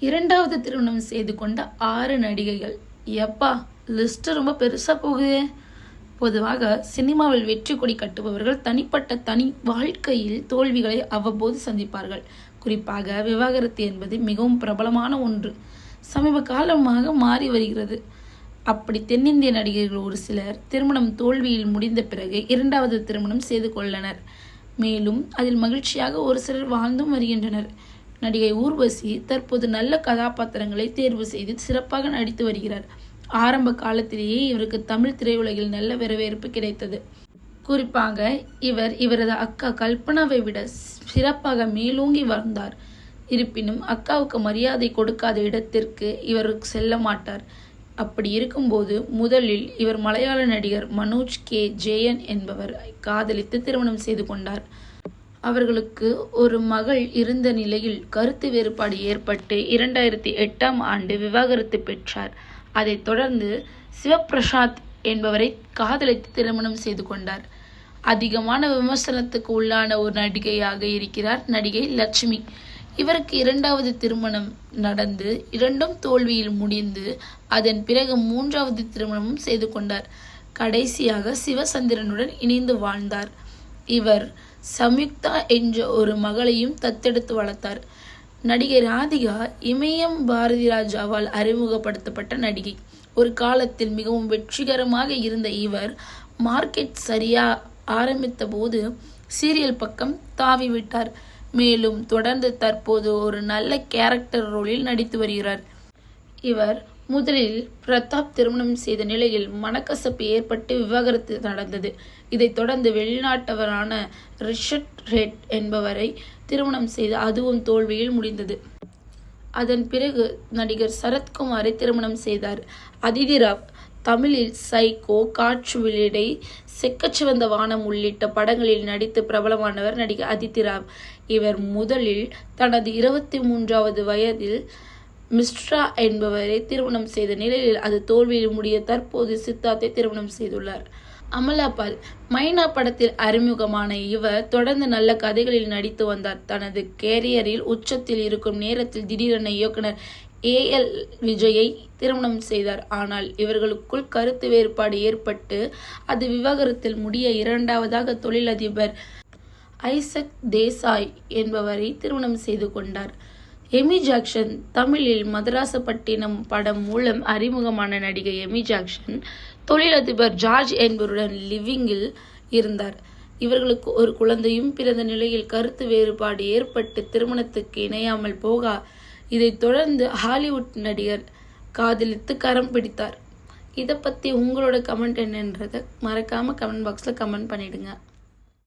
இரண்டாவது திருமணம் செய்து கொண்ட 6 நடிகைகள். எப்பா, லிஸ்ட் ரொம்ப பெருசா போகுதே. பொதுவாக சினிமாவில் வெற்றி கொடி கட்டுபவர்கள் தனி வாழ்க்கையில் தோல்விகளை அவ்வப்போது சந்திப்பார்கள். குறிப்பாக விவாகரத்து என்பது மிகவும் பிரபலமான ஒன்று. சமீப காலமாக மாறி வருகிறது. அப்படி தென்னிந்திய நடிகர்கள் ஒரு சிலர் திருமணம் தோல்வியில் முடிந்த பிறகு இரண்டாவது திருமணம் செய்து கொள்ளனர். மேலும் அதில் மகிழ்ச்சியாக ஒரு சிலர் வாழ்ந்தும் வருகின்றனர். நடிகை ஊர்வசி தற்போது நல்ல கதாபாத்திரங்களை தேர்வு செய்து சிறப்பாக நடித்து வருகிறார். ஆரம்ப காலத்திலேயே இவருக்கு தமிழ் திரையுலகில் நல்ல வரவேற்பு கிடைத்தது. குறிப்பாக இவரது அக்கா கல்பனாவை விட சிறப்பாக மேலோங்கி வந்தார். இருப்பினும் அக்காவுக்கு மரியாதை கொடுக்காத இடத்திற்கு இவர் செல்ல மாட்டார். அப்படி இருக்கும்போது முதலில் இவர் மலையாள நடிகர் மனோஜ் கே ஜெயன் என்பவர் காதலித்து திருமணம் செய்து கொண்டார். அவர்களுக்கு ஒரு மகள் இருந்த நிலையில் கருத்து வேறுபாடு ஏற்பட்டு 2008ஆம் ஆண்டு விவாகரத்து பெற்றார். அதைத் தொடர்ந்து சிவபிரசாத் என்பவரை காதலித்து திருமணம் செய்து கொண்டார். அதிகமான விமர்சனத்துக்கு உள்ளான ஒரு நடிகையாக இருக்கிறார் நடிகை லட்சுமி. இவருக்கு இரண்டாவது திருமணம் நடந்து இரண்டும் தோல்வியில் முடிந்து அதன் பிறகு 3வது திருமணமும் செய்து கொண்டார். கடைசியாக சிவசந்திரனுடன் இணைந்து வாழ்ந்தார். இவர் சம்யுக்தா என்ற ஒரு மகளையும் தத்தெடுத்து வளர்த்தார். நடிகை ராதிகா இமயம் பாரதிராஜாவால் அறிமுகப்படுத்தப்பட்ட நடிகை. ஒரு காலத்தில் மிகவும் வெற்றிகரமாக இருந்த இவர் மார்க்கெட் சரியா ஆரம்பித்த போது சீரியல் பக்கம் தாவிவிட்டார். மேலும் தொடர்ந்து தற்போது ஒரு நல்ல கேரக்டர் ரோலில் நடித்து வருகிறார். இவர் முதலில் பிரதாப் திருமணம் செய்த நிலையில் மனக்கசப்பு ஏற்பட்டு விவாகரத்து நடந்தது. இதைத் தொடர்ந்து வெளிநாட்டவரான ரிஷட் ரெட் என்பவரை திருமணம் செய்து அதுவும் தோல்வியில் முடிந்தது. அதன் பிறகு நடிகர் சரத்குமாரை திருமணம் செய்தார். அதிதி ராவ் தமிழில் சைக்கோ, காற்று வெளியிடை, செக்கச்சிவந்த வானம் உள்ளிட்ட படங்களில் நடித்து பிரபலமானவர் நடிகர் அதிதி ராவ். இவர் முதலில் தனது 23வது வயதில் மிஸ்ரா என்பவரை திருமணம் செய்த நிலையில் அது தோல்வியில் முடிய தற்போது சித்தார்த்தை திருமணம் செய்துள்ளார். அமலா பால் மைனா படத்தில் அறிமுகமான இவர் தொடர்ந்து நல்ல கதைகளில் நடித்து வந்தார். தனது கேரியரில் உச்சத்தில் இருக்கும் நேரத்தில் திடீரென இயக்குனர் AL விஜயை திருமணம் செய்தார். ஆனால் இவர்களுக்குள் கருத்து வேறுபாடு ஏற்பட்டு அது விவாகரத்தில் முடிய இரண்டாவதாக தொழிலதிபர் ஐசக் தேசாய் என்பவரை திருமணம் செய்து கொண்டார். எமி ஜாக்சன் தமிழில் மதராசப்பட்டினம் படம் மூலம் அறிமுகமான நடிகை எமி ஜாக்சன் தொழிலதிபர் ஜார்ஜ் என்பவருடன் லிவிங்கில் இருந்தார். இவர்களுக்கு ஒரு குழந்தையும் பிறந்த நிலையில் கருத்து வேறுபாடு ஏற்பட்டு திருமணத்துக்கு இணையாமல் போக இதைத் தொடர்ந்து ஹாலிவுட் நடிகர் காதலித்து கரம் பிடித்தார். இதை பற்றி உங்களோட கமெண்ட் என்னன்றதை மறக்காமல் கமெண்ட் பாக்ஸில் கமெண்ட் பண்ணிடுங்க.